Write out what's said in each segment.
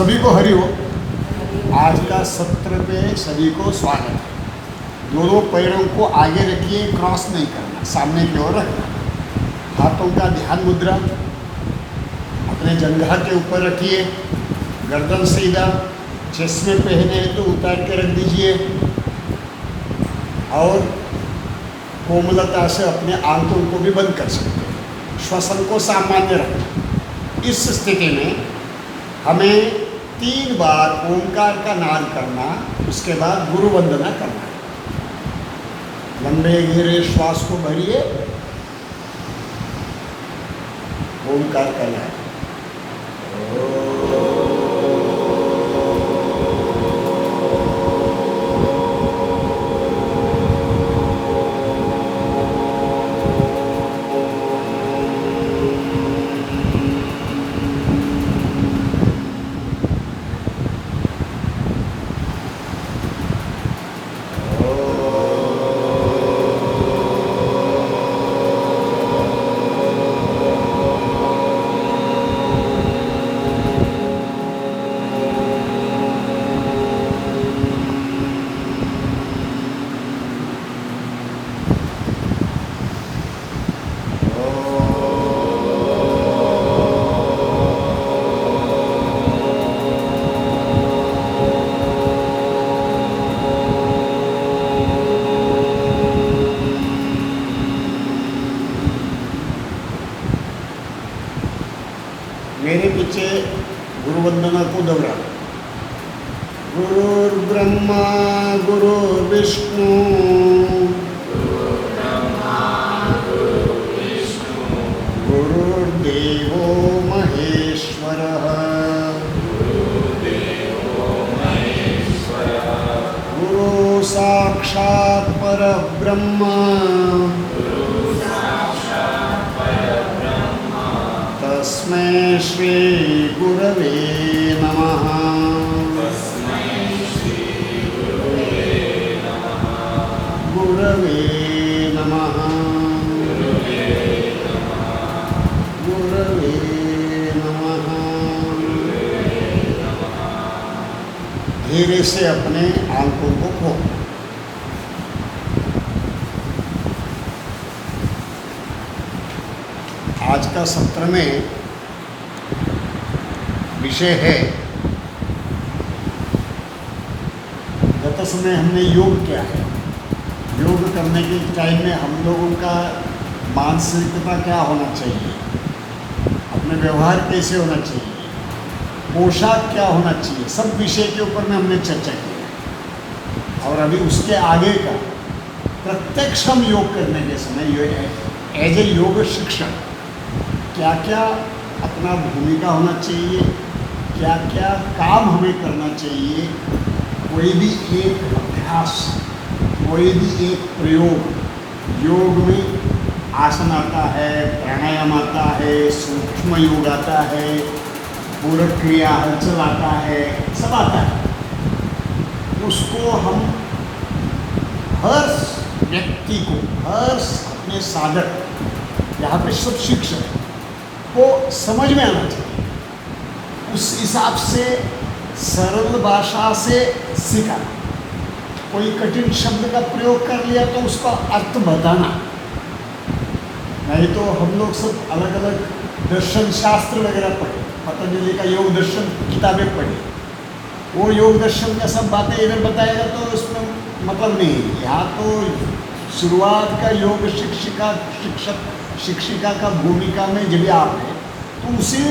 सभी को हरि ओम। आज का सत्र पे सभी को स्वागत है। दोनों पैरों को आगे रखिए, क्रॉस नहीं करना, सामने की ओर रखना। हाथों का ध्यान मुद्रा अपने जंघा के ऊपर रखिए, गर्दन सीधा। चश्मे पहने तो उतार के रख दीजिए और कोमलता से अपने आंखों को भी बंद कर सकते हैं। श्वसन को सामान्य रखना। इस स्थिति में हमें 3 बार ओंकार का नाद करना, उसके बाद गुरु वंदना करना है। लंबे गहरे श्वास को भरिए, ओंकार करना है। मेरे पीछे गुरु वंदना को दोहरा। गुरुर्ब्रह्मा गुरुर्विष्णु गुरुर्देवो महेश्वरः गुरु साक्षात् परब्रह्म तस्मै श्री गुरवे नमः। गुरवे नमः। गुरवे नमः। धीरे से अपने आंखों को खोलो। आज का सत्र में विषय है, गत समय हमने योग किया है। योग करने के टाइम में हम लोगों का मानसिकता क्या होना चाहिए, अपने व्यवहार कैसे होना चाहिए, पोशाक क्या होना चाहिए, सब विषय के ऊपर में हमने चर्चा की है। और अभी उसके आगे का प्रत्यक्ष हम योग करने के समय एज ए योग शिक्षक क्या क्या अपना भूमिका होना चाहिए, क्या क्या काम हमें करना चाहिए। कोई भी एक अभ्यास, कोई भी एक प्रयोग, योग में आसन आता है, प्राणायाम आता है, सूक्ष्म योग आता है, पूरक क्रिया हलचल आता है, सब आता है। उसको हम हर व्यक्ति को, हर अपने साधक, यहाँ पे सब शिक्षक को समझ में आना चाहिए। उस हिसाब से सरल भाषा से सिखाना। कोई कठिन शब्द का प्रयोग कर लिया तो उसका अर्थ बताना। नहीं तो हम लोग सब अलग अलग दर्शन शास्त्र वगैरह पढ़े, पतंजलि का योग दर्शन किताबें पढ़ी, वो योग दर्शन का सब बातें इधर बताएगा तो उसमें मतलब नहीं है। यहाँ तो शुरुआत का योग शिक्षिका का भूमिका में जब आप हैं तो उसी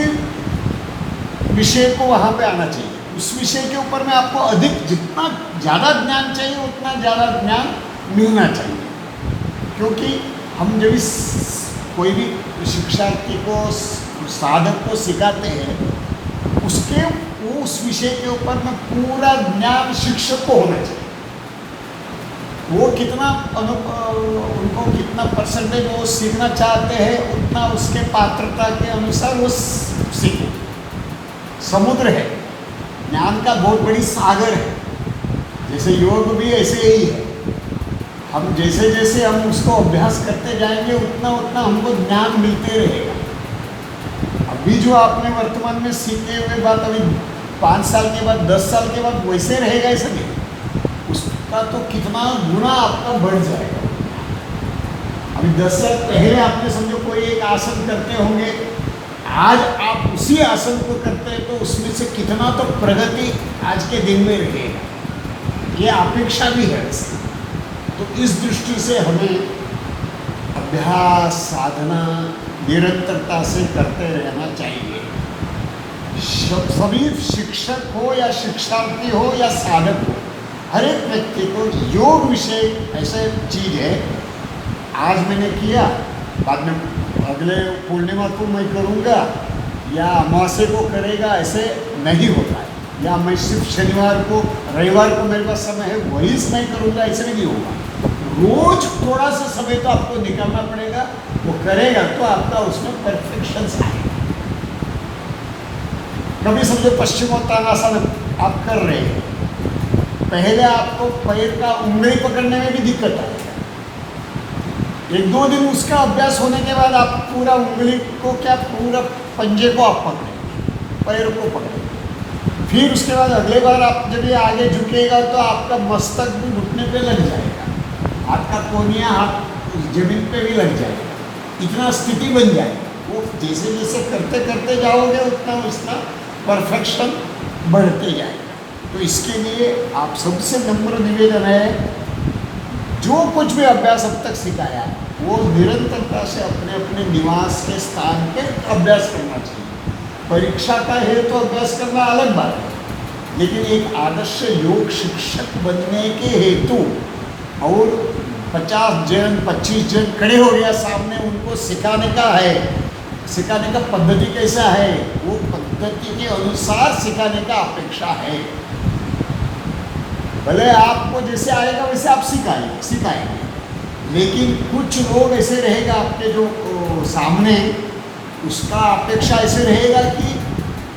विषय को वहाँ पे आना चाहिए। उस विषय के ऊपर में आपको अधिक, जितना ज़्यादा ज्ञान चाहिए उतना ज़्यादा ज्ञान मिलना चाहिए। क्योंकि हम जब इस कोई भी शिक्षार्थी को, साधक को सिखाते हैं, उसके उस विषय के ऊपर में पूरा ज्ञान शिक्षक को होना चाहिए। वो कितना उनको कितना परसेंटेज वो सीखना चाहते हैं, उतना उसके पात्रता के अनुसार वो सीखे। समुद्र है, ज्ञान का बहुत बड़ी सागर है। जैसे योग भी ऐसे ही है। हम जैसे जैसे हम उसको अभ्यास करते जाएंगे उतना उतना हमको ज्ञान मिलते रहेगा। अभी जो आपने वर्तमान में सीखे हुए बात, अभी 5 साल के बाद 10 साल के बाद वैसे रहेगा ऐसा नहीं, उसका तो कितना गुना आपका बढ़ जाएगा। अभी 10 साल पहले आपने समझो कोई एक आसन करते होंगे, आज आप उसी आसन को करते हैं तो उसमें से कितना तो प्रगति आज के दिन में रहेगा, ये अपेक्षा भी है वैसे। तो इस दृष्टि से हमें अभ्यास साधना निरंतरता से करते रहना चाहिए। सभी शिक्षक हो या शिक्षार्थी हो या साधक हो, हर एक व्यक्ति को योग विषय ऐसा चीज़ है, आज मैंने किया बाद में अगले पूर्णिमा को मैं करूँगा या अमावस्या को करेगा, ऐसे नहीं होता है। या मैं सिर्फ शनिवार को रविवार को मेरे पास समय है वही मैं करूँगा, ऐसे नहीं होगा। रोज थोड़ा सा समय तो आपको निकालना पड़ेगा, वो करेगा तो आपका उसमें परफेक्शन आएगा। कभी समझो पश्चिमोत्तानासन आप कर रहे हैं, पहले आपको पैर का उंगली पकड़ने में भी दिक्कत आएगा। 1-2 दिन उसका अभ्यास होने के बाद आप पूरा उंगली को क्या पूरा पंजे को आप पकड़ेंगे, पैर को पकड़ेंगे। फिर उसके बाद अगले बार आप जब ये आगे झुकेगा तो आपका मस्तक भी घुटने पे लग जाएगा, आपका कोनिया हाथ जमीन पे भी लग जाएगा, इतना स्थिति बन जाएगी। वो जैसे जैसे करते करते जाओगे उतना उसका परफेक्शन बढ़ते जाएगा। तो इसके लिए आप सबसे नम्र निवेदन है, जो कुछ भी अभ्यास अब तक सिखाया वो निरंतरता से अपने अपने निवास के स्थान पे अभ्यास करना चाहिए। परीक्षा का है तो अभ्यास करना अलग बात है, लेकिन एक आदर्श योग शिक्षक बनने के हेतु और 50 जन 25 जन खड़े हो गया सामने, उनको सिखाने का है, सिखाने का पद्धति कैसा है, वो पद्धति के अनुसार सिखाने का अपेक्षा है। भले आपको जैसे आएगा वैसे आप सिखाएंगे, लेकिन कुछ लोग ऐसे रहेगा आपके जो सामने, उसका अपेक्षा ऐसे रहेगा कि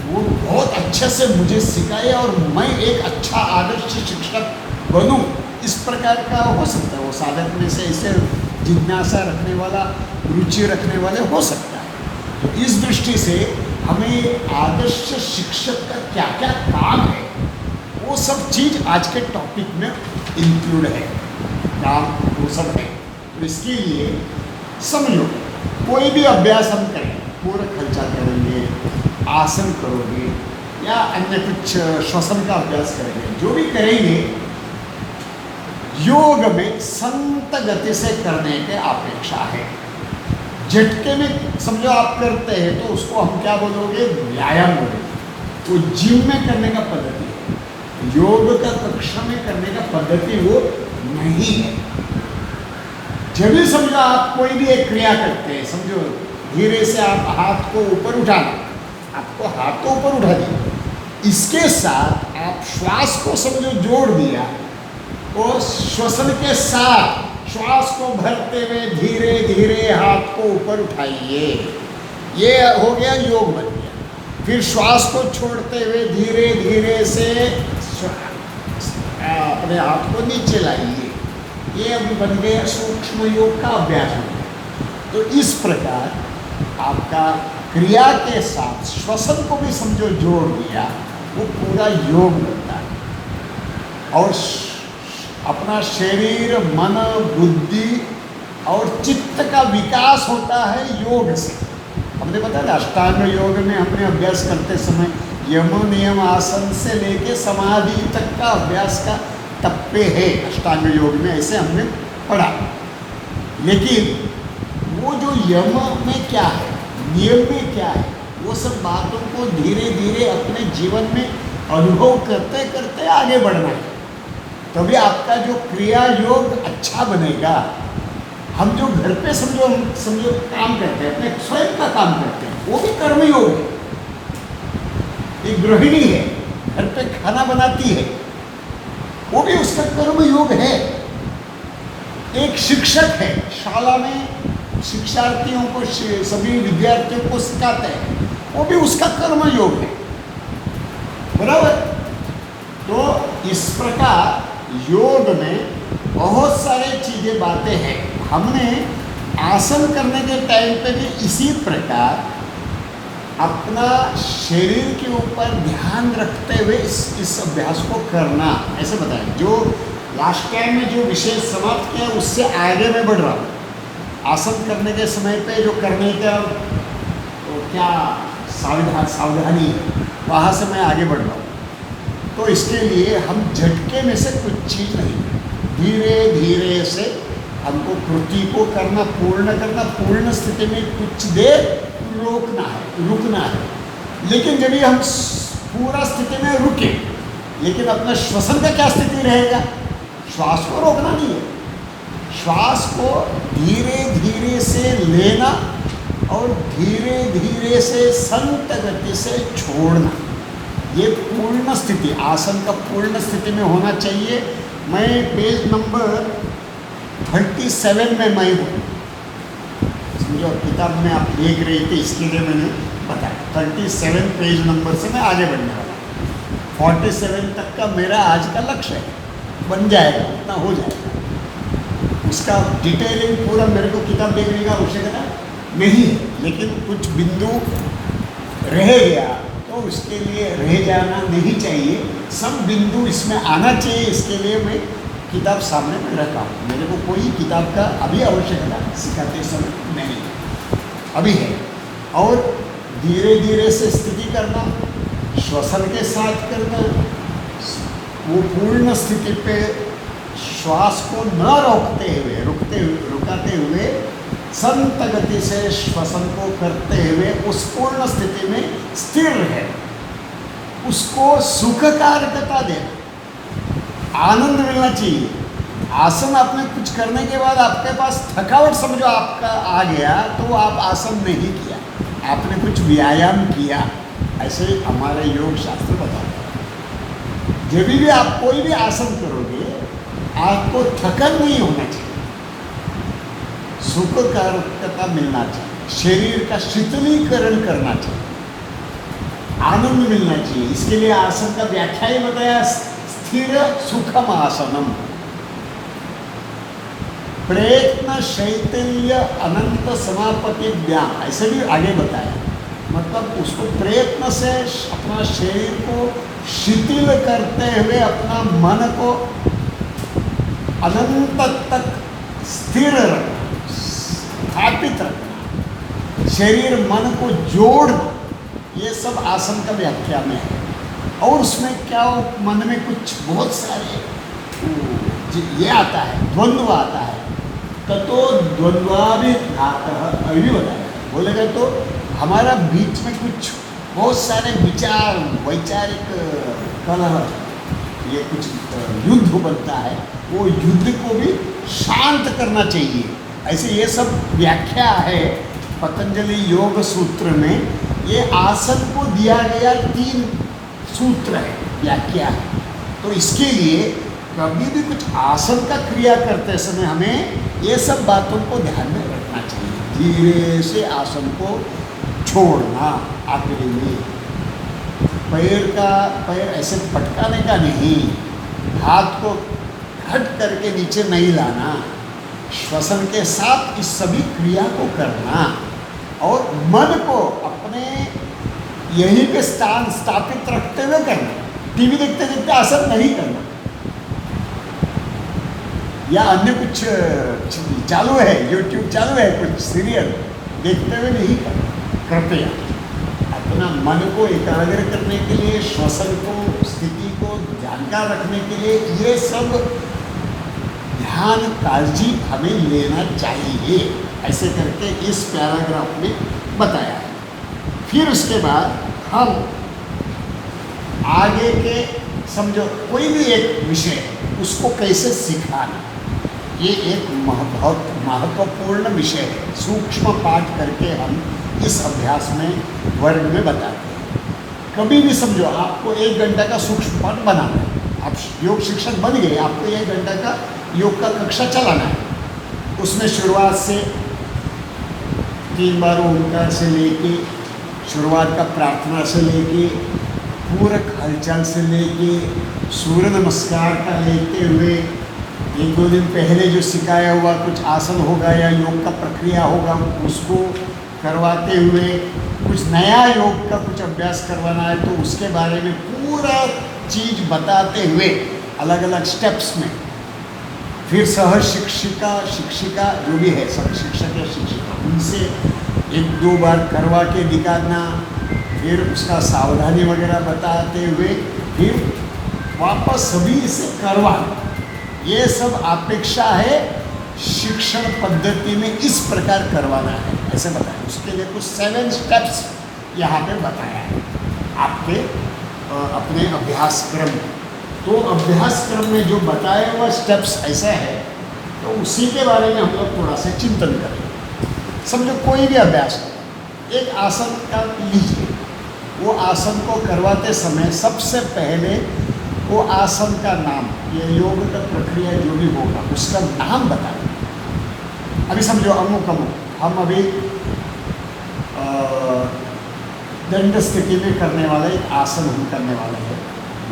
वो बहुत अच्छे से मुझे सिखाए और मैं एक अच्छा आदर्श शिक्षक बनूं। इस प्रकार का हो सकता है, वो साधक में से ऐसे जिज्ञासा रखने वाला, रुचि रखने वाले हो सकता है। तो इस दृष्टि से हमें आदर्श शिक्षक का क्या क्या काम है वो सब चीज़ आज के टॉपिक में इंक्लूड है, काम वो सब है। तो इसके लिए समझो कोई भी अभ्यास हम करें, पूरा खर्चा करेंगे, आसन करोगे या अन्य कुछ श्वसन का अभ्यास करेंगे, जो भी करेंगे योग में संत गति से करने के अपेक्षा है। झटके में समझो आप करते हैं तो उसको हम क्या बोलोगे, व्यायाम बोलेंगे। वो जिम में करने का पद्धति है, योग का कक्षा में करने का पद्धति वो नहीं है। जब भी समझो आप कोई भी एक क्रिया करते हैं, समझो धीरे से आप हाथ को ऊपर उठाना, आपको हाथ को ऊपर उठा दिया, इसके साथ आप श्वास को समझो जोड़ दिया और श्वसन के साथ श्वास को भरते हुए धीरे धीरे हाथ को ऊपर उठाइए, ये हो गया योग बन गया। फिर श्वास को छोड़ते हुए धीरे धीरे से अपने हाथ को नीचे लाइए, ये अभी बन गया सूक्ष्म योग का अभ्यास हो गया। तो इस प्रकार आपका क्रिया के साथ श्वसन को भी समझो जोड़ दिया, वो पूरा योग बनता है। और अपना शरीर, मन, बुद्धि और चित्त का विकास होता है योग से। हमने बताया अष्टांग योग में हमने अभ्यास करते समय यम नियम आसन से लेके समाधि तक का अभ्यास का टप्पे है अष्टांग योग में, ऐसे हमने पढ़ा। लेकिन वो जो यम में क्या है, नियम में क्या है, वो सब बातों को धीरे धीरे अपने जीवन में अनुभव करते करते आगे बढ़ना है, तभी आपका जो क्रिया योग अच्छा बनेगा। हम जो घर पे समझो काम करते हैं, अपने स्वयं का काम करते हैं, वो भी कर्म योग है। एक गृहिणी है, घर पे खाना बनाती है, वो भी उसका कर्म योग है। एक शिक्षक है, शाला में शिक्षार्थियों को, सभी विद्यार्थियों को सिखाते हैं, वो भी उसका कर्म योग है, बराबर। तो इस प्रकार योग में बहुत सारे चीज़ें बातें हैं। हमने आसन करने के टाइम पे भी इसी प्रकार अपना शरीर के ऊपर ध्यान रखते हुए इस अभ्यास को करना, ऐसे बताएं। जो लास्ट टाइम में जो विषय समाप्त किया उससे आगे मैं बढ़ रहा हूँ। आसन करने के समय पे जो करने का तो क्या सावधानी है, वहाँ से मैं आगे बढ़ रहा हूँ। तो इसके लिए हम झटके में से कुछ चीज़ नहीं, धीरे धीरे से हमको कृति को करना, पूर्ण करना, पूर्ण स्थिति में कुछ देर रुकना है। लेकिन जब हम पूरा स्थिति में रुके, लेकिन अपना श्वसन का क्या स्थिति रहेगा? श्वास को रोकना नहीं है, श्वास को धीरे धीरे से लेना और धीरे धीरे से संत गति से छोड़ना। ये पूर्ण स्थिति, आसन का पूर्ण स्थिति में होना चाहिए। मैं पेज नंबर 37 में मैं हूँ, समझो किताब में आप देख रहे थे, इसके लिए मैंने बताया 37 पेज नंबर से मैं आगे बढ़ने वाला। 47 तक का मेरा आज का लक्ष्य है, बन जाएगा, उतना हो जाएगा। उसका डिटेलिंग पूरा मेरे को किताब देखने का आवश्यकता नहीं है, लेकिन कुछ बिंदु रह गया तो उसके लिए रह जाना नहीं चाहिए, सब बिंदु इसमें आना चाहिए। इसके लिए मैं किताब सामने में रखा हूँ। मेरे को कोई किताब का अभी आवश्यकता सिखाते समय नहीं अभी है। और धीरे धीरे से स्थिति करना, श्वसन के साथ करना, वो पूर्ण स्थिति पे श्वास को न रुकाते हुए संत गति से श्वसन को करते हुए उस पूर्ण स्थिति में स्थिर है, उसको सुखकारकता देना, आनंद मिलना चाहिए। आसन आपने कुछ करने के बाद आपके पास थकावट समझो आपका आ गया, तो आप आसन नहीं किया, आपने कुछ व्यायाम किया, ऐसे हमारे योग शास्त्र बताता है। जब भी आप कोई भी आसन करोगे आपको थकन नहीं होना चाहिए, सुखकारकता मिलना चाहिए, शरीर का शीतलीकरण करना चाहिए, आनंद मिलना चाहिए। इसके लिए आसन का व्याख्या ही बताया, स्थिर सुखम आसनम, प्रयत्न शैथिल्य अनंत समापति व्याम, ऐसे भी आगे बताया। मतलब उसको प्रयत्न से अपना शरीर को शिथिल करते हुए अपना मन को अनंत तक स्थिर रखना, स्थापित रखना, शरीर मन को जोड़ना, ये सब आसन का व्याख्या में है। और उसमें क्या मन में कुछ बहुत सारे ये आता है, द्वंद्व आता है, ततो द्वंद्वाभिघातः, अभी बताया बोलेगा तो हमारा बीच में कुछ बहुत सारे विचार, वैचारिक कलह, ये कुछ युद्ध बनता है, वो युद्ध को भी शांत करना चाहिए। ऐसे ये सब व्याख्या है पतंजलि योग सूत्र में। ये आसन को दिया गया 3 सूत्र है, व्याख्या है। तो इसके लिए कभी भी कुछ आसन का क्रिया करते समय हमें ये सब बातों को ध्यान में रखना चाहिए। धीरे से आसन को छोड़ना, आखिरी में पैर ऐसे पटकाने का नहीं, हाथ को हट करके नीचे नहीं लाना, श्वसन के साथ इस सभी क्रिया को करना और मन को अपने यहीं पे स्थापित रखते हुए करना। टीवी देखते देखते आसन नहीं करना, या अन्य कुछ चालू है, यूट्यूब चालू है, कुछ सीरियल देखते हुए नहीं करना। कृपया अपना मन को एकाग्र करने के लिए, श्वसन को, स्थिति को जानकार रखने के लिए ये सब ध्यान काळजी हमें लेना चाहिए। ऐसे करके इस पैराग्राफ में बताया है। फिर उसके बाद हम आगे के समझो कोई भी एक विषय उसको कैसे सिखाना, ये एक बहुत महत्वपूर्ण विषय है। सूक्ष्म पाठ करके हम इस अभ्यास में वर्ग में बताते हैं। कभी भी समझो आपको 1 घंटा का सूक्ष्म पाठ बनाना है, आप योग शिक्षक बन गए, आपको 1 घंटा का योग का कक्षा चलाना है। उसमें शुरुआत से 3 बार ओंकार से लेके, शुरुआत का प्रार्थना से लेके, पूरक हलचल से लेके, सूर्य नमस्कार का लेते हुए, 1-2 दिन पहले जो सिखाया हुआ कुछ आसन होगा या योग का प्रक्रिया होगा उसको करवाते हुए, कुछ नया योग का कुछ अभ्यास करवाना है तो उसके बारे में पूरा चीज बताते हुए अलग अलग स्टेप्स में, फिर सह शिक्षिका जो भी है, सब शिक्षक या शिक्षिका, उनसे एक दो बार करवा के दिखाना, फिर उसका सावधानी वगैरह बताते हुए फिर वापस सभी से करवाना। ये सब अपेक्षा है शिक्षण पद्धति में, इस प्रकार करवाना है ऐसे बताया। उसके लिए कुछ 7 स्टेप्स यहाँ पे बताया है आपके अपने अभ्यासक्रम में। तो अभ्यासक्रम में जो बताया हुआ स्टेप्स ऐसा है, तो उसी के बारे में हम लोग थोड़ा सा चिंतन करें। समझो कोई भी अभ्यास हो, एक आसन का लीजिए, वो आसन को करवाते समय सबसे पहले वो आसन का नाम, ये योग का प्रक्रिया जो भी होगा उसका नाम बताएं। अभी समझो अमुक हम अभी दंड स्थिति में करने वाला एक आसन हम करने वाले हैं।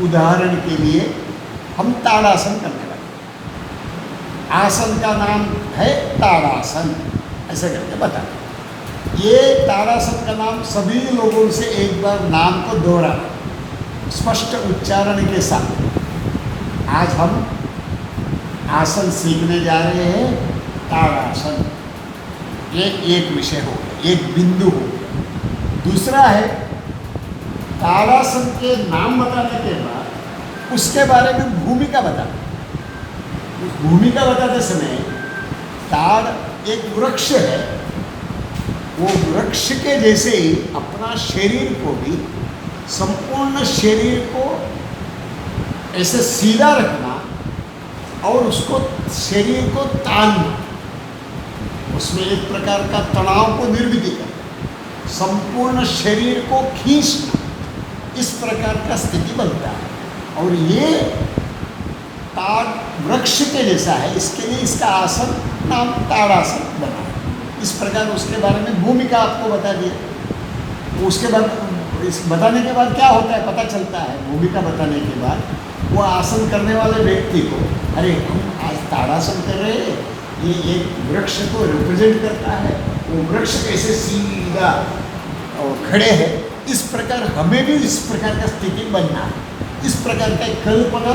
उदाहरण के लिए हम ताड़ासन करने वाले हैं, आसन का नाम है ताड़ासन, ऐसे करके बताएं। ये ताड़ासन का नाम सभी लोगों से एक बार नाम को दोहरा स्पष्ट उच्चारण के साथ। आज हम आसन सीखने जा रहे हैं ताड़ासन, ये एक विषय हो गया, एक बिंदु हो गया। दूसरा है ताड़ासन के नाम बताने के बाद उसके बारे में भूमिका बताना। उस भूमिका बताते समय ताड़ एक वृक्ष है, वो वृक्ष के जैसे ही अपना शरीर को भी, संपूर्ण शरीर को ऐसे सीधा रखना और उसको शरीर को तानना, उसमें एक प्रकार का तनाव को निर्मित करना, संपूर्ण शरीर को खींचना, इस प्रकार का स्थिति बनता है। और ये ताड़ वृक्ष के जैसा है, इसके लिए इसका आसन नाम ताड़ासन बना है। इस प्रकार उसके बारे में भूमिका आपको बता दिया। उसके बाद इस बताने के बाद क्या होता है पता चलता है, भूमिका बताने के बाद वो आसन करने वाले व्यक्ति को, अरे हम आज ताड़ासन कर रहे हैं, ये एक वृक्ष को रिप्रेजेंट करता है, वो वृक्ष कैसे सीधा और खड़े हैं, इस प्रकार हमें भी इस प्रकार का स्थिति बनना है। इस प्रकार का एक कल्पना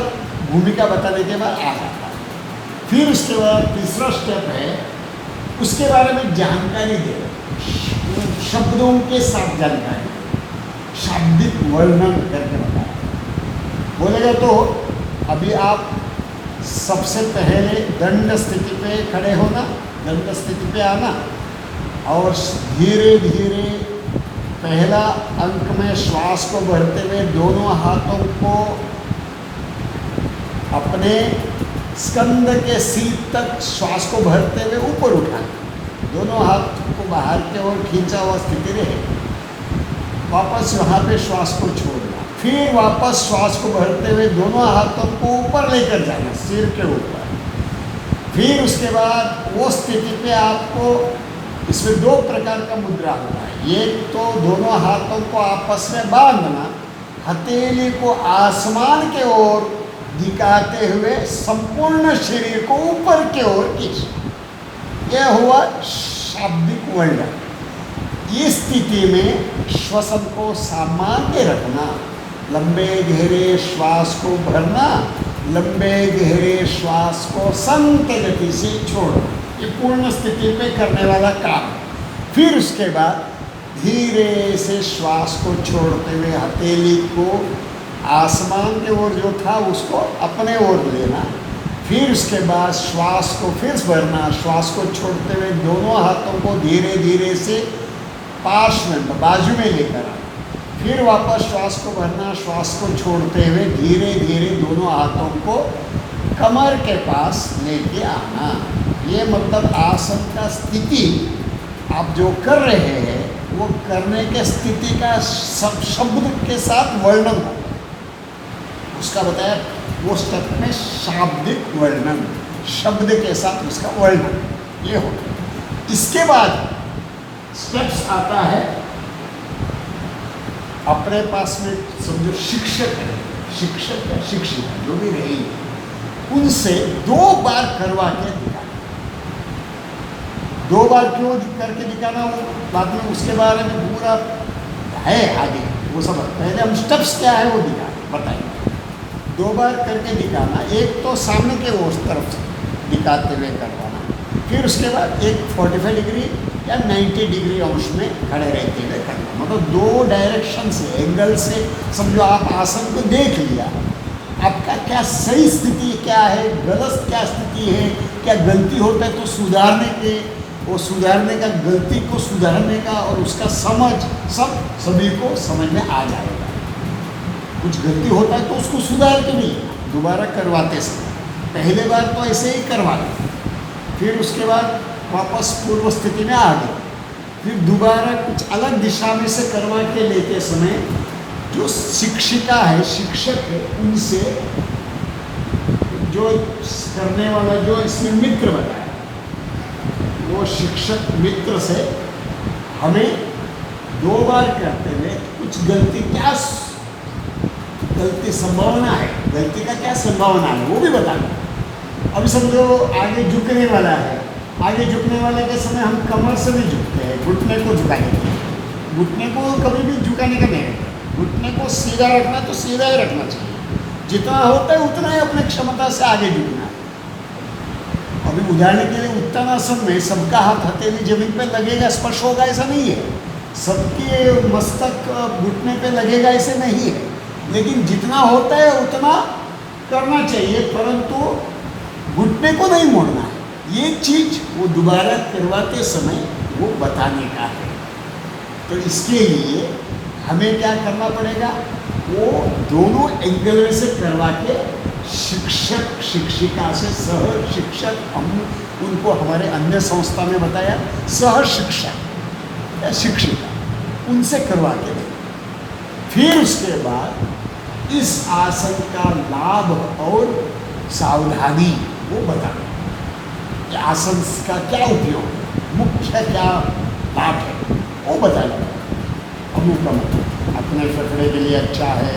भूमिका बताने के बाद आ जाता है। फिर उसके बाद तीसरा स्टेप है उसके बारे में जानकारी देना, शब्दों के साथ जानकारी, शाब्दिक वर्णन करके बताया। बोलेगा तो अभी आप सबसे पहले दंड स्थिति पे खड़े होना, दंड स्थिति पे आना और धीरे धीरे पहला अंक में श्वास को भरते हुए दोनों हाथों को अपने स्कंद के सीट तक श्वास को भरते हुए ऊपर उठाना, दोनों हाथ को बाहर की ओर खींचा हुआ स्थिति रहे। वापस वहाँ पे श्वास को छोड़ना, फिर वापस श्वास को भरते हुए दोनों हाथों को ऊपर लेकर जाना सिर के ऊपर। फिर उसके बाद वो स्थिति पे आपको इसमें 2 प्रकार का मुद्रा होता है। एक तो दोनों हाथों को आपस में बांधना, हथेली को आसमान के ओर दिखाते हुए संपूर्ण शरीर को ऊपर की ओर खींचना, यह हुआ शाब्दिक वर्णन। इस स्थिति में श्वसन को सामान्य रखना, लंबे गहरे श्वास को भरना, लंबे गहरे श्वास को संत गति से छोड़ना, ये पूर्ण स्थिति पे करने वाला काम। फिर उसके बाद धीरे से श्वास को छोड़ते हुए हथेली को आसमान के ओर जो था उसको अपने ओर लेना। फिर उसके बाद श्वास को फिर भरना, श्वास को छोड़ते हुए दोनों हाथों को धीरे धीरे से पार्श्व में बाजू में लेकर आना। फिर वापस श्वास को भरना, श्वास को छोड़ते हुए धीरे धीरे दोनों हाथों को कमर के पास लेके आना। ये मतलब आसन का स्थिति आप जो कर रहे हैं वो करने के स्थिति का सब शब्द के साथ वर्णन हो, उसका बताया वो स्टेप में शाब्दिक वर्णन, शब्द के साथ उसका वर्णन ये हो। इसके बाद स्टेप्स आता है अपने पास में समझो शिक्षक है, शिक्षक या शिक्षिका जो भी रही, उनसे 2 बार करवा के दिखाना। 2 बार क्यों करके दिखाना, वो बाद में उसके बारे में पूरा है आगे, वो सब पहले हम स्टेप्स क्या है वो बताएंगे। 2 बार करके दिखाना, एक तो सामने के उस तरफ से दिखाते हुए करवाना, फिर उसके बाद एक 45 डिग्री या 90 डिग्री अंश में खड़े रहते हुए करना। मतलब 2 डायरेक्शन से, एंगल से समझो आप आसन को देख लिया, आपका क्या सही स्थिति क्या है, गलत क्या स्थिति है, क्या गलती होता है तो सुधारने का, गलती को सुधारने का और उसका समझ सभी को समझ में आ जाएगा। कुछ गलती होता है तो उसको सुधार के नहीं दोबारा करवाते समय, पहले बार तो ऐसे ही करवाते, फिर उसके बाद वापस पूर्व स्थिति में आ गए, फिर दोबारा कुछ अलग दिशा में से करवा के लेते समय जो शिक्षिका है, शिक्षक है, उनसे जो करने वाला जो इसमें मित्र बताया, वो शिक्षक मित्र से हमें 2 बार करते हुए कुछ गलती संभावना है, गलती का क्या संभावना है वो भी बताना। अभी समझो आगे झुकने वाला है, आगे झुकने वाले के समय हम कमर से नहीं झुकते हैं, घुटने को झुकाएंगे, घुटने को कभी भी झुकाने का नहीं है, घुटने को सीधा रखना तो सीधा ही रखना चाहिए, जितना होता है उतना ही अपने क्षमता से आगे झुकना है। अभी उदाहरण के लिए उत्तानासन में सबका हाथ हथेली जमीन पे लगेगा, स्पर्श होगा ऐसा नहीं है, सबके मस्तक घुटने पे लगेगा ऐसे नहीं है, लेकिन जितना होता है उतना करना चाहिए, परंतु घुटने को नहीं मोड़ना है। ये चीज़ वो दोबारा करवाते समय वो बताने का है। तो इसके लिए हमें क्या करना पड़ेगा, वो दोनों एंगल में से करवा के शिक्षक शिक्षिका से, सह शिक्षक, हम उनको हमारे अन्य संस्था में बताया सह शिक्षक या शिक्षिका, उनसे करवा के दें। फिर उसके बाद इस आसन का लाभ और सावधानी वो बताना, आसन का क्या उपयोग, मुख्य क्या लाभ है वो बताना। अनुक्रम अपने फेफड़े के लिए अच्छा है,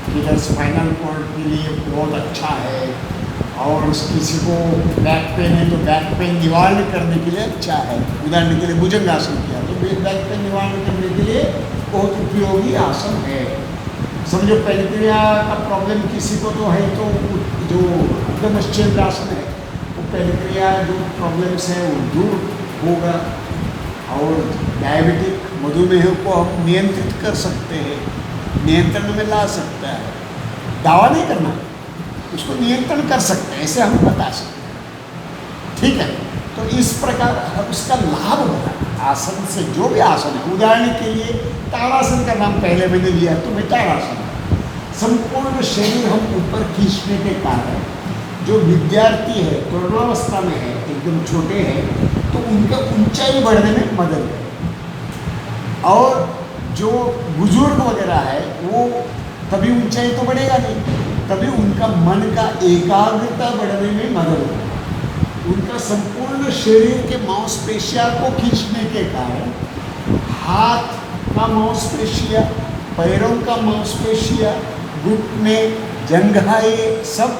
किधर स्पाइनल कॉर्ड के लिए बहुत अच्छा है, और किसी को बैक पेन है तो बैक पेन निवारण करने के लिए अच्छा है। उदाहरण के लिए भुजंगासन किया तो बैक पेन निवारण करने के लिए बहुत उपयोगी आसन है। समझो पैंक्रिया का प्रॉब्लम किसी को तो है तो जो अर्धमश्चेंद्र आसन है वो पैंक्रिया जो प्रॉब्लम्स है वो दूर होगा, और डायबिटिक मधुमेह को हम नियंत्रित कर सकते हैं, नियंत्रण में ला सकता है, दावा नहीं करना, उसको नियंत्रण कर सकते हैं, ऐसे हम बता सकते हैं। ठीक है, तो इस प्रकार उसका लाभ होता है आसन से, जो भी आसन है। उदाहरण के लिए ताड़ासन का नाम पहले मैंने लिया तो मैं ताड़ासन, संपूर्ण शरीर हम ऊपर खींचने के कारण जो विद्यार्थी है, तरुणावस्था में है, एकदम छोटे हैं, तो उनका ऊंचाई बढ़ने में मदद है, और जो बुजुर्ग वगैरह है वो तभी ऊंचाई तो बढ़ेगा नहीं, तभी उनका मन का एकाग्रता बढ़ने में मदद है। उनका संपूर्ण शरीर के मांसपेशियों को खींचने के कारण हाथ का मांसपेशियाँ, पैरों का मांसपेशियाँ, घुटने, जंघाएं सब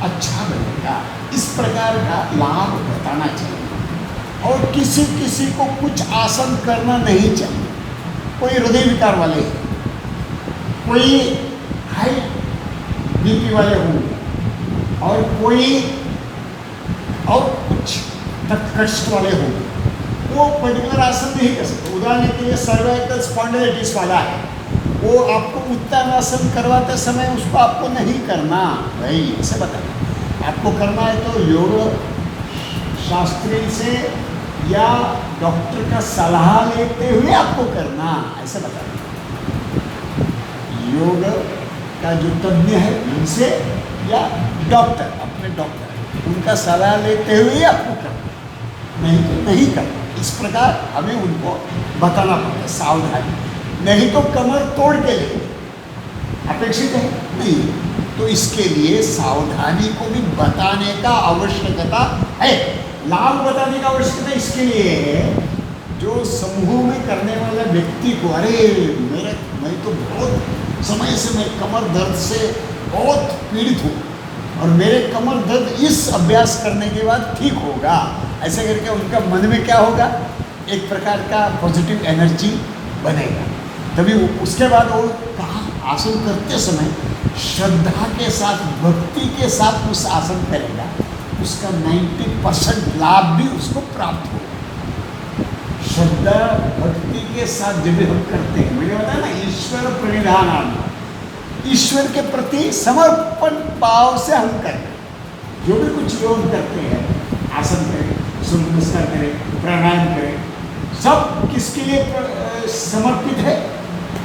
अच्छा बनेगा। इस प्रकार का लाभ बताना चाहिए। और किसी किसी को कुछ आसन करना नहीं चाहिए, कोई हृदय विकार वाले हैं, कोई हाई बीपी वाले होंगे, और कोई और कुछ कष्ट वाले होंगे, वो पर्टिकुलर आसन नहीं कर सकते। उदाहरण के लिए सर्वाइकल स्पॉन्डिलाइटिस वाला है, वो आपको उत्तानासन करवाते समय उसको आपको नहीं करना भाई, ऐसे बताना। आपको करना है तो योग शास्त्री से या डॉक्टर का सलाह लेते हुए आपको करना, ऐसे बताना। योग का जो तज्ञ है उनसे, या डॉक्टर, अपने डॉक्टर उनका सलाह लेते हुए आपको करना, नहीं तो नहीं करना। इस प्रकार हमें उनको बताना पड़ता है, सावधानी, नहीं तो कमर तोड़ के ले अपेक्षित है नहीं, तो इसके लिए सावधानी को भी बताने का आवश्यकता है। लाभ बताने का आवश्यकता इसके लिए है, जो समूह में करने वाला व्यक्ति को, अरे मैं तो बहुत समय से मैं कमर दर्द से बहुत पीड़ित हूँ, और मेरे कमर दर्द इस अभ्यास करने के बाद ठीक होगा, ऐसे करके उनका मन में क्या होगा, एक प्रकार का पॉजिटिव एनर्जी बनेगा। तभी उसके बाद वो कहा आसन करते समय श्रद्धा के साथ, भक्ति के साथ उस आसन करेगा, उसका 90% लाभ भी उसको प्राप्त होगा। श्रद्धा भक्ति के साथ जब भी हम करते हैं, मैंने बताया ना, ईश्वर प्रणिधान, ईश्वर के प्रति समर्पण भाव से हम करते हैं। जो भी कुछ योग करते हैं, आसन करें, सूर्य नमस्कार करें, प्राणायाम करें, सब किसके लिए समर्पित है?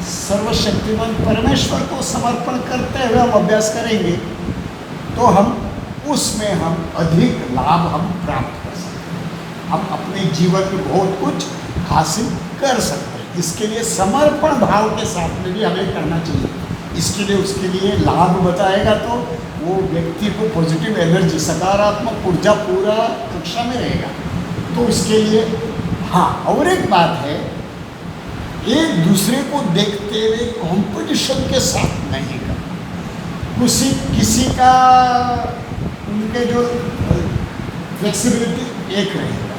सर्वशक्तिमान परमेश्वर को समर्पण करते हुए हम अभ्यास करेंगे तो हम उसमें हम अधिक लाभ हम प्राप्त कर सकते हैं, हम अपने जीवन में बहुत कुछ हासिल कर सकते हैं। इसके लिए समर्पण भाव के साथ में भी हमें करना चाहिए। इसके लिए उसके लिए लाभ बताएगा तो वो व्यक्ति को पॉजिटिव एनर्जी, सकारात्मक ऊर्जा पूरा कक्षा में रहेगा। तो इसके लिए हाँ, और एक बात है, एक दूसरे को देखते हुए कंपटीशन के साथ नहीं करना। किसी का उनके जो फ्लेक्सिबिलिटी एक रहेगा,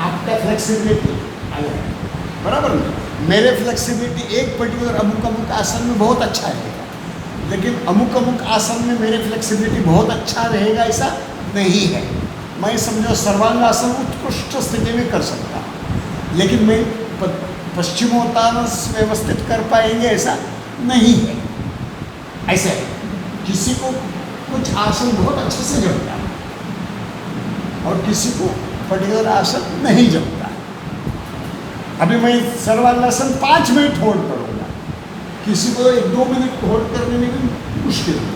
आपका फ्लेक्सिबिलिटी अलग है, बराबर नहीं। मेरे फ्लेक्सिबिलिटी एक पर्टिकुलर अमुक आसन में बहुत अच्छा रहेगा, लेकिन अमुक आसन में मेरे फ्लेक्सिबिलिटी बहुत अच्छा रहेगा ऐसा नहीं है। मैं समझो सर्वांगासन उत्कृष्ट स्थिति में कर सकता हूँ, लेकिन मैं पश्चिमोत्तान व्यवस्थित कर पाएंगे ऐसा नहीं है। ऐसे किसी को कुछ आसन बहुत अच्छे से जमता है और किसी को पर्टिकुलर आसन नहीं जमता है। अभी मैं सर्वांगासन 5 मिनट होल्ड करूँगा, किसी को 1-2 मिनट होल्ड करने में भी मुश्किल है,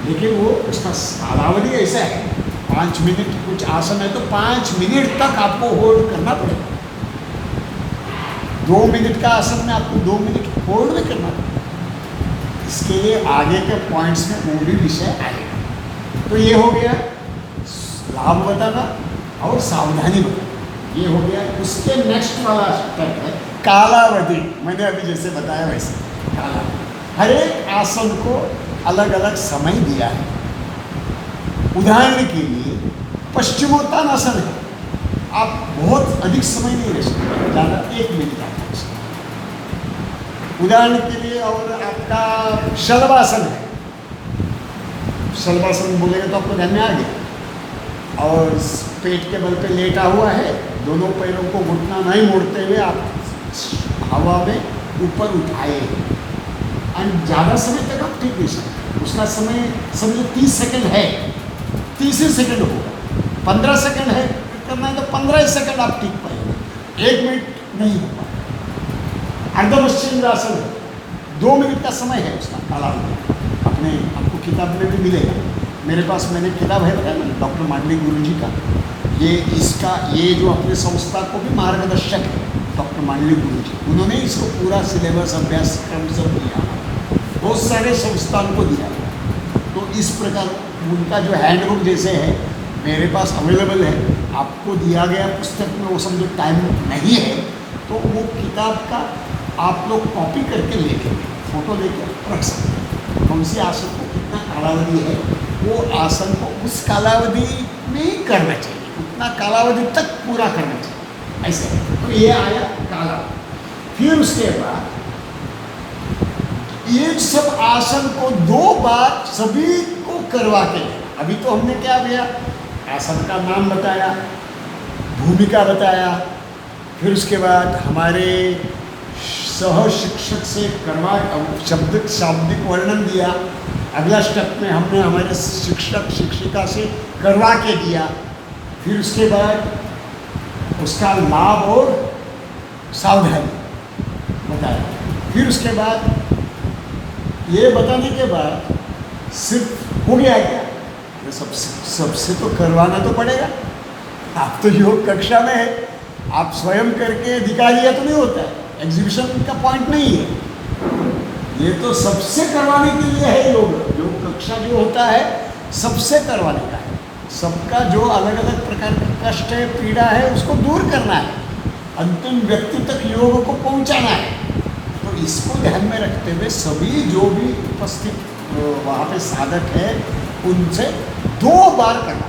लेकिन वो उसका कालावधि ऐसा है 5 मिनट। कुछ आसन है तो 5 मिनट तक आपको होल्ड करना पड़ेगा। 2 मिनट का आसन में आपको 2 मिनट होल्ड भी करना पड़ेगा। इसके लिए आगे के पॉइंट्स में वो भी विषय आएगा। तो ये हो गया लाभ बताना और सावधानी बताना, ये हो गया। उसके नेक्स्ट वाला स्टेप है कालावधि। मैंने अभी जैसे बताया वैसे कालावधि, हर एक आसन को अलग अलग समय दिया है। उदाहरण के लिए पश्चिमोत्तान आसन है, आप बहुत अधिक समय नहीं रह सकते, ज़्यादा 1 मिनट आप रह सकते। उदाहरण के लिए और आपका शलभासन है, शलभासन बोलेंगे तो आपको ध्यान में आ गया। और पेट के बल पे लेटा हुआ है, दोनों पैरों को घुटना नहीं मोड़ते हुए आप हवा में ऊपर उठाए, और ज़्यादा समय तक आप ठीक नहीं सकते। उसका समय समझो 30 सेकंड है, 30 सेकंड होगा। 15 सेकंड है करना है तो 15 सेकंड आप टिक पाएंगे, 1 मिनट नहीं हो पाएगा। अर्धमश्चिंद्रासन है, 2 मिनट का समय है उसका कालावधि। अपने आपको किताब में भी मिलेगा, मेरे पास मैंने किताब है बताया मैंने, डॉक्टर मांडलिक गुरुजी का। ये जो अपने संस्था को भी मार्गदर्शक है डॉक्टर मांडलिक गुरुजी, उन्होंने इसको पूरा सिलेबस अभ्यास क्रम सब दिया, बहुत सारे संस्थान को दिया। तो इस प्रकार उनका जो हैंडबुक जैसे है मेरे पास अवेलेबल है, आपको दिया गया पुस्तक में वो समझो टाइम नहीं है तो वो किताब का आप लोग कॉपी करके लेके फोटो लेके रख सकते हैं। कौन सी आसन को कितना कालावधि है, वो आसन को उस कालावधि में ही करना चाहिए, उतना कालावधि तक पूरा करना चाहिए, ऐसे है। तो ये आया कालावधि। फिर उसके बाद ये सब आसन को 2 बार सभी को करवा के, अभी तो हमने क्या किया, आसन का नाम बताया, भूमिका बताया, फिर उसके बाद हमारे सह शिक्षक से करवा शाब्दिक वर्णन दिया। अगला स्टेप में हमने हमारे शिक्षक शिक्षिका से करवा के दिया। फिर उसके बाद उसका लाभ और सावधानी बताया। फिर उसके बाद ये बताने के बाद सिर्फ हो गया क्या, ये सबसे तो करवाना तो पड़ेगा। आप तो योग कक्षा में है, आप स्वयं करके दिखा दिया तो नहीं होता है, एग्जीबिशन का पॉइंट नहीं है। ये तो सबसे करवाने के लिए है योग कक्षा जो होता है सबसे करवाने का है। सबका जो अलग अलग प्रकार का कष्ट है, पीड़ा है, उसको दूर करना है, अंतिम व्यक्ति तक योग को पहुंचाना है। तो इसको ध्यान में रखते हुए सभी जो भी उपस्थित वहाँ पे साधक है उनसे 2 बार करना,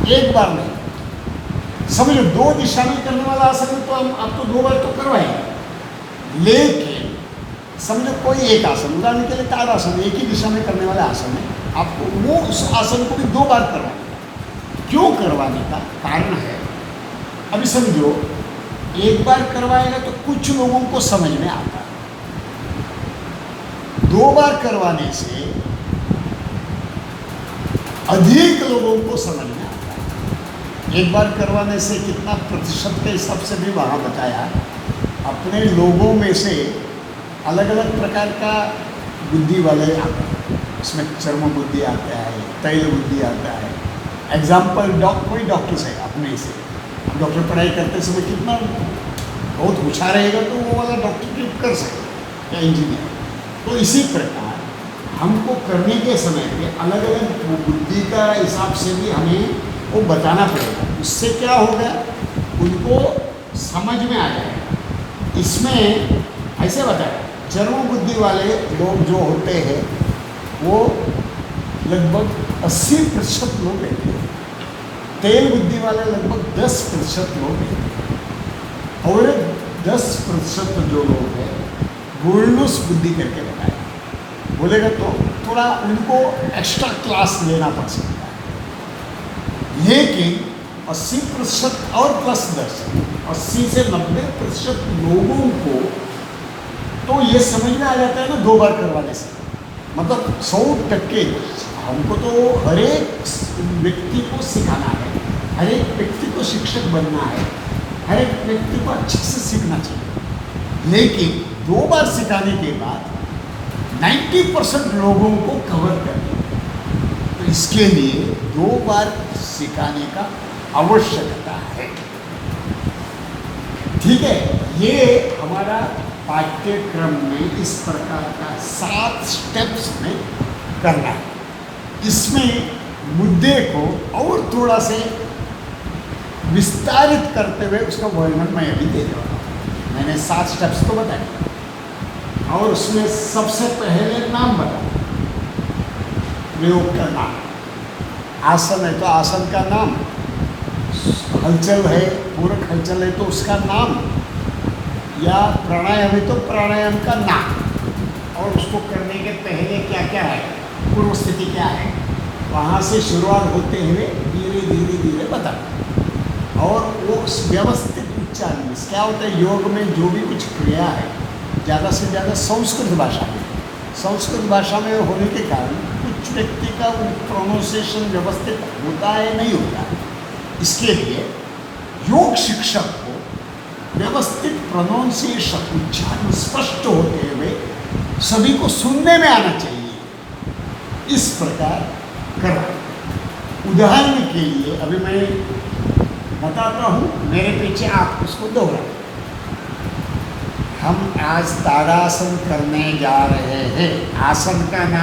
1 बार नहीं। समझो 2 दिशा में करने वाला आसन तो हम आपको 2 बार तो करवाएंगे, लेकिन समझो कोई एक आसन, उदाहरण के लिए ताड़ासन, एक ही दिशा में करने वाला आसन है, आपको वो उस आसन को भी 2 बार करवाने का। क्यों करवाने का कारण है, अभी समझो एक बार करवाएगा तो कुछ लोगों को समझ में आता है, 2 बार करवाने से अधिक लोगों को समझ में आता है। एक बार करवाने से कितना प्रतिशत के हिसाब से भी वहाँ बताया, अपने लोगों में से अलग अलग प्रकार का बुद्धि वाले आते हैं, इसमें चर्म बुद्धि आता है, तैल बुद्धि आता है। एग्जाम्पल कोई डॉक्टर है अपने से, डॉक्टर पढ़ाई करते समय कितना बहुत होशियार रहेगा तो वो वाला डॉक्टर कर सकते या इंजीनियर। तो इसी प्रकार हमको करने के समय पे अलग अलग बुद्धि का हिसाब से भी हमें वो बताना पड़ेगा। उससे क्या होगा, उनको समझ में आ जाएगा। इसमें ऐसे बताया, चर्म बुद्धि वाले लोग जो होते हैं वो लगभग 80% लोग रहते हैं, तेल बुद्धि वाले लगभग 10% लोग रहते हैं, और 10% जो लोग हैं बुर्नुस बुद्धि करके बताया। बोलेगा तो थोड़ा उनको एक्स्ट्रा क्लास लेना पड़ सकता है, लेकिन 80% और प्लस 10, 80 से 90% लोगों को तो ये समझ में आ जाता है ना 2 बार करवाने से। मतलब 100% हमको तो हर एक व्यक्ति को सिखाना है, हर एक व्यक्ति को शिक्षक बनना है, हर एक व्यक्ति को अच्छे से सीखना चाहिए। लेकिन 2 बार सिखाने के बाद 90% लोगों को कवर करना, तो इसके लिए 2 बार सिखाने का आवश्यकता है। ठीक है, ये हमारा पाठ्यक्रम में इस प्रकार का 7 स्टेप्स में करना है। इसमें मुद्दे को और थोड़ा से विस्तारित करते हुए उसका वर्णन मैं अभी दे रहा हूँ। मैंने 7 स्टेप्स तो बताए, और उसमें सबसे पहले नाम बता, प्रयोग का नाम। आसन है तो आसन का नाम, हलचल है, पूरक हलचल है तो उसका नाम, या प्राणायाम है तो प्राणायाम का नाम, और उसको करने के पहले क्या क्या है, पूर्व स्थिति क्या है, वहाँ से शुरुआत होते हुए धीरे धीरे धीरे बताना। और वो व्यवस्थित उच्चारण में क्या होता है, योग में जो भी कुछ क्रिया है ज़्यादा से ज़्यादा संस्कृत भाषा में, संस्कृत भाषा में होने के कारण कुछ व्यक्ति का प्रोनाउंसिएशन व्यवस्थित होता है नहीं होता है। इसके लिए योग शिक्षक को व्यवस्थित प्रोनाउंसिएशन उच्चारण स्पष्ट होते हुए सभी को सुनने में आना चाहिए, इस प्रकार करा। उदाहरण के लिए अभी मैं बताता हूँ, मेरे पीछे आप उसको दोहरा। हम आज ताड़ासन करने जा रहे हैं। आसन का नाम